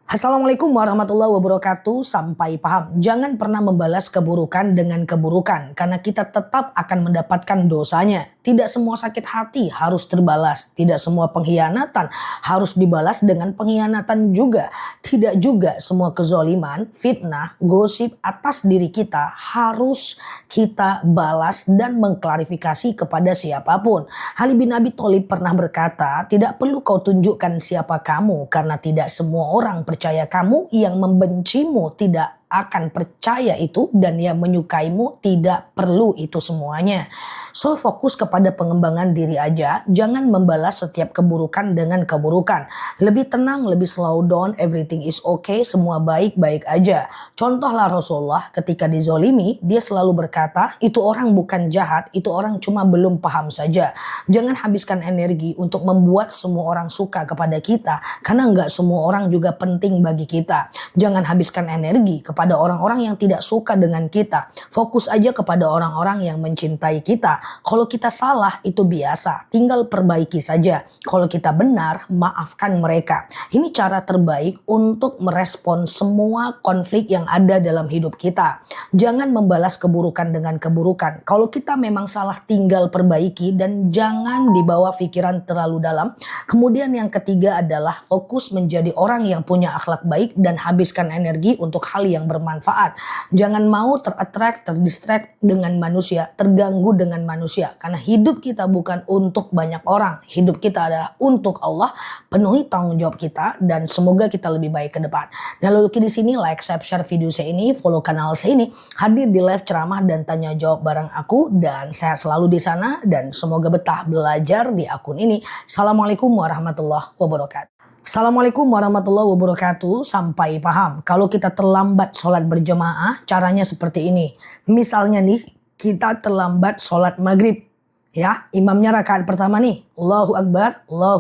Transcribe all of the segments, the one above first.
Assalamualaikum warahmatullahi wabarakatuh. Sampai paham. Jangan pernah membalas keburukan dengan keburukan, karena kita tetap akan mendapatkan dosanya. Tidak semua sakit hati harus terbalas. Tidak semua pengkhianatan harus dibalas dengan pengkhianatan juga. Tidak juga semua kezoliman, fitnah, gosip atas diri kita harus kita balas dan mengklarifikasi kepada siapapun. Ali bin Abi Thalib pernah berkata, tidak perlu kau tunjukkan siapa kamu, karena tidak semua orang percaya kamu. Yang membencimu tidak akan percaya itu, dan yang menyukaimu tidak perlu itu semuanya. So fokus kepada pengembangan diri aja. Jangan membalas setiap keburukan dengan keburukan. Lebih tenang, lebih slow down. Everything is okay. Semua baik-baik aja. Contohlah Rasulullah ketika dizolimi, dia selalu berkata, itu orang bukan jahat, itu orang cuma belum paham saja. Jangan habiskan energi untuk membuat semua orang suka kepada kita, karena nggak semua orang juga penting bagi kita. Jangan habiskan energi kepada orang-orang yang tidak suka dengan kita. Fokus aja kepada orang-orang yang mencintai kita. Kalau kita salah itu biasa, tinggal perbaiki saja. Kalau kita benar, maafkan mereka. Ini cara terbaik untuk merespon semua konflik yang ada dalam hidup kita. Jangan membalas keburukan dengan keburukan. Kalau kita memang salah, tinggal perbaiki dan jangan dibawa pikiran terlalu dalam. Kemudian yang ketiga adalah fokus menjadi orang yang punya akhlak baik dan habiskan energi untuk hal yang bermanfaat. Jangan mau terdistract dengan manusia, terganggu dengan manusia, karena hidup kita bukan untuk banyak orang. Hidup kita adalah untuk Allah. Penuhi tanggung jawab kita dan semoga kita lebih baik ke depan. Dan lalu di sini like, share video saya ini, follow kanal saya ini, hadir di live ceramah dan tanya jawab bareng aku, dan sehat selalu di sana dan semoga betah belajar di akun ini. Assalamualaikum warahmatullahi wabarakatuh. Assalamualaikum warahmatullahi wabarakatuh. Sampai paham. Kalau kita terlambat sholat berjamaah, caranya seperti ini. Misalnya nih, kita terlambat sholat maghrib. Ya, imamnya rakaat pertama nih. Allahu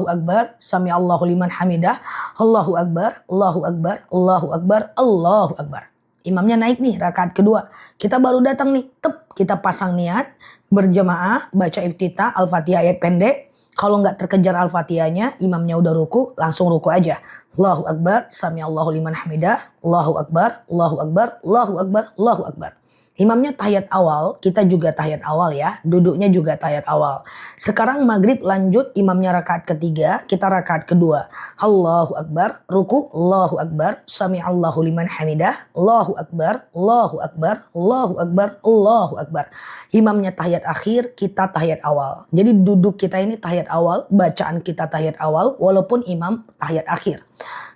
Akbar, Sami Allahu liman hamidah. Allahu Akbar, Allahu Akbar, Allahu Akbar, Allahu Akbar. Imamnya naik nih, rakaat kedua. Kita baru datang nih, kita pasang niat berjamaah, baca iftitah, Al-Fatihah ayat pendek. Kalau nggak terkejar Al-Fatihahnya, imamnya udah ruku, langsung ruku aja. Allahu Akbar, Sami Allahu liman hamidah. Allahu Akbar, Allahu Akbar, Allahu Akbar, Allahu Akbar. Imamnya tahiyat awal, kita juga tahiyat awal ya. Duduknya juga tahiyat awal. Sekarang maghrib lanjut, imamnya rakaat ketiga, kita rakaat kedua. Allahu Akbar, ruku, Allahu Akbar, Sami Allahu liman hamidah. Allahu Akbar, Allahu Akbar, Allahu Akbar, Allahu Akbar. Imamnya tahiyat akhir, kita tahiyat awal. Jadi duduk kita ini tahiyat awal, bacaan kita tahiyat awal, walaupun imam tahiyat akhir.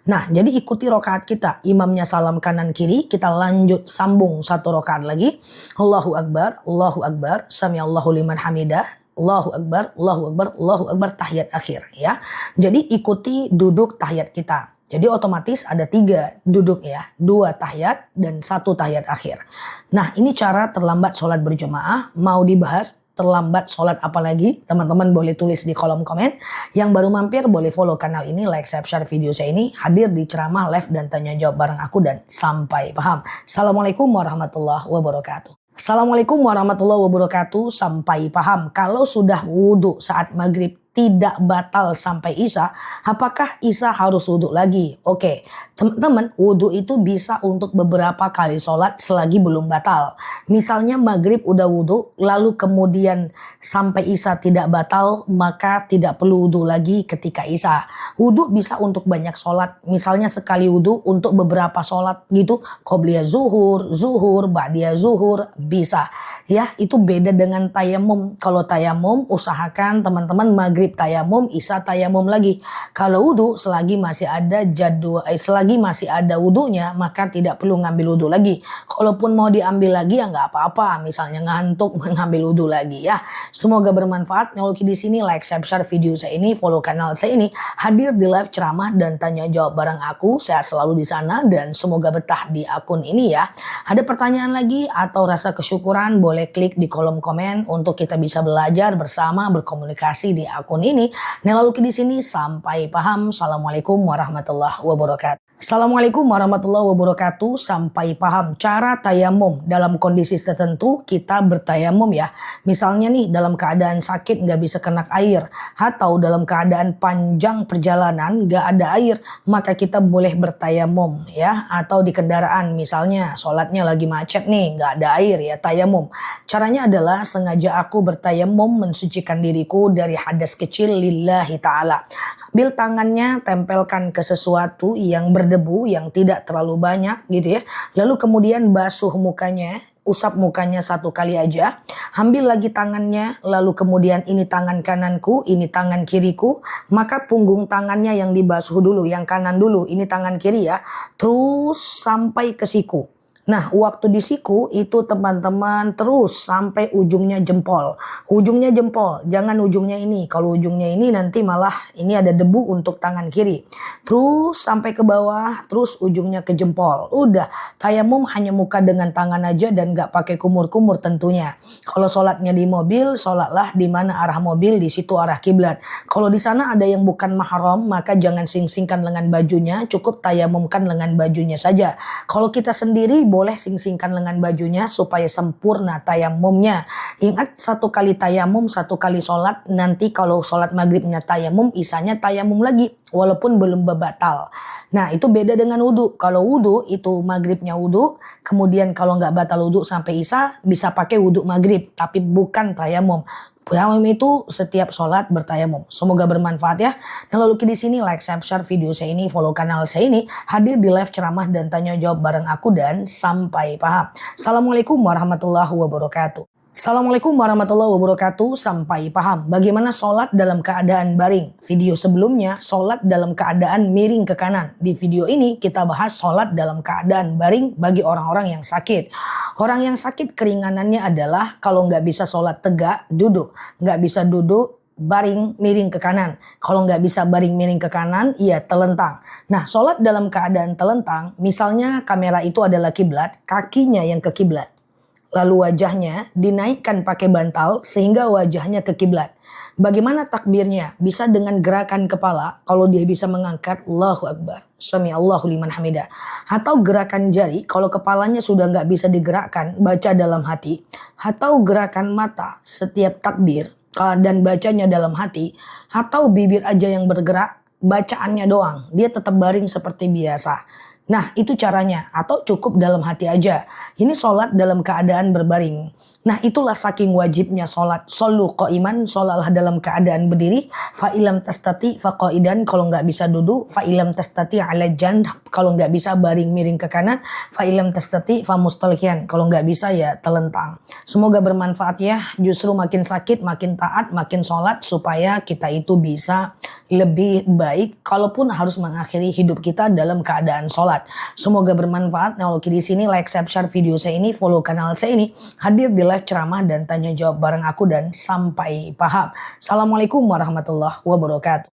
Nah, jadi ikuti rokaat kita. Imamnya salam kanan kiri, kita lanjut sambung satu rokaat lagi. Allahu Akbar, Sami Allahu liman hamidah. Allahu Akbar, Allahu Akbar, Allahu Akbar, tahiyat akhir ya. Jadi ikuti duduk tahiyat kita. Jadi otomatis ada 3 duduk ya. 2 tahiyat dan 1 tahiyat akhir. Nah, ini cara terlambat sholat berjamaah. Mau dibahas terlambat sholat apalagi? Teman-teman boleh tulis di kolom komen. Yang baru mampir boleh follow kanal ini, like, share video saya ini. Hadir di ceramah live dan tanya jawab bareng aku dan sampai paham. Assalamualaikum warahmatullahi wabarakatuh. Assalamualaikum warahmatullahi wabarakatuh. Sampai paham. Kalau sudah wudhu saat maghrib tidak batal sampai isya, apakah isya harus wudhu lagi? Oke, teman-teman, wudhu itu bisa untuk beberapa kali sholat selagi belum batal. Misalnya maghrib udah wudhu, lalu kemudian sampai isya tidak batal, maka tidak perlu wudhu lagi ketika isya. Wudhu bisa untuk banyak sholat, misalnya sekali wudhu untuk beberapa sholat gitu, qobliyah zuhur, ba'diyah zuhur, bisa. Ya, itu beda dengan tayamum. Kalau tayamum, usahakan teman-teman maghrib tayamum, isya tayamum lagi. Kalau wudhu, selagi masih ada selagi masih ada wudhunya, maka tidak perlu ngambil wudhu lagi. Kalaupun mau diambil lagi ya nggak apa-apa. Misalnya ngantuk mengambil wudhu lagi ya. Semoga bermanfaat. Kalau di sini like, share video saya ini, follow kanal saya ini, hadir di live ceramah dan tanya jawab bareng aku. Sehat selalu di sana dan semoga betah di akun ini ya. Ada pertanyaan lagi atau rasa kesyukuran, boleh klik di kolom komen untuk kita bisa belajar bersama, berkomunikasi di akun ini. Nah, lalu di sini sampai paham. Assalamualaikum warahmatullahi wabarakatuh. Assalamualaikum warahmatullahi wabarakatuh. Sampai paham cara tayamum. Dalam kondisi tertentu kita bertayamum ya. Misalnya nih dalam keadaan sakit nggak bisa kena air. Atau dalam keadaan panjang perjalanan nggak ada air. Maka kita boleh bertayamum ya. Atau di kendaraan misalnya sholatnya lagi macet nih nggak ada air ya, tayamum. Caranya adalah sengaja aku bertayamum mensucikan diriku dari hadas kecil lillahi ta'ala. Ambil tangannya, tempelkan ke sesuatu yang berdebu, yang tidak terlalu banyak gitu ya. Lalu kemudian basuh mukanya, usap mukanya 1 kali aja. Ambil lagi tangannya, lalu kemudian ini tangan kananku, ini tangan kiriku. Maka punggung tangannya yang dibasuh dulu, yang kanan dulu, ini tangan kiri ya. Terus sampai ke siku. Nah, waktu di siku itu teman-teman terus sampai ujungnya jempol. Ujungnya jempol, jangan ujungnya ini. Kalau ujungnya ini nanti malah ini ada debu untuk tangan kiri. Terus sampai ke bawah, terus ujungnya ke jempol. Udah, tayamum hanya muka dengan tangan aja dan gak pakai kumur-kumur tentunya. Kalau sholatnya di mobil, sholatlah di mana arah mobil, di situ arah kiblat. Kalau di sana ada yang bukan mahram, maka jangan sing-singkan lengan bajunya, cukup tayamumkan lengan bajunya saja. Kalau kita sendiri boleh sing-singkan lengan bajunya supaya sempurna tayamumnya. Ingat 1 kali tayamum, 1 kali sholat. Nanti kalau sholat maghribnya tayamum, isanya tayamum lagi. Walaupun belum batal. Nah itu beda dengan wudhu. Kalau wudhu itu maghribnya wudhu. Kemudian kalau nggak batal wudhu sampai isya bisa pakai wudhu maghrib. Tapi bukan tayamum. Tayamum itu setiap sholat bertayamum. Semoga bermanfaat ya. Dan lalu di sini like, share video saya ini, follow kanal saya ini, hadir di live ceramah dan tanya jawab bareng aku dan sampai paham. Assalamualaikum warahmatullahi wabarakatuh. Assalamualaikum warahmatullahi wabarakatuh. Sampai paham. Bagaimana sholat dalam keadaan baring? Video sebelumnya sholat dalam keadaan miring ke kanan. Di video ini kita bahas sholat dalam keadaan baring bagi orang-orang yang sakit. Orang yang sakit keringanannya adalah kalau nggak bisa sholat tegak, duduk. Nggak bisa duduk, baring miring ke kanan. Kalau nggak bisa baring miring ke kanan, iya telentang. Nah, sholat dalam keadaan telentang, misalnya kamera itu adalah kiblat, kakinya yang ke kiblat. Lalu wajahnya dinaikkan pakai bantal sehingga wajahnya ke kiblat. Bagaimana takbirnya? Bisa dengan gerakan kepala. Kalau dia bisa mengangkat Allahu Akbar, Sami Allahu liman hamidah. Atau gerakan jari. Kalau kepalanya sudah nggak bisa digerakkan, baca dalam hati. Atau gerakan mata setiap takbir dan bacanya dalam hati. Atau bibir aja yang bergerak, bacaannya doang. Dia tetap baring seperti biasa. Nah itu caranya, atau cukup dalam hati aja. Ini sholat dalam keadaan berbaring. Nah itulah saking wajibnya sholat. Shollu qa'iman, sholatlah dalam keadaan berdiri. Fa'ilam tastati faqa'idan, kalau nggak bisa duduk. Fa'ilam tastati ala jan, kalau nggak bisa baring miring ke kanan. Fa'ilam tastati fa mustalqiyan, kalau nggak bisa ya telentang. Semoga bermanfaat ya. Justru makin sakit, makin taat, makin sholat supaya kita itu bisa lebih baik. Kalaupun harus mengakhiri hidup kita dalam keadaan sholat. Semoga bermanfaat. Nah, oke di sini like, share video saya ini, follow kanal saya ini, hadir di live ceramah dan tanya jawab bareng aku dan sampai paham. Assalamualaikum warahmatullahi wabarakatuh.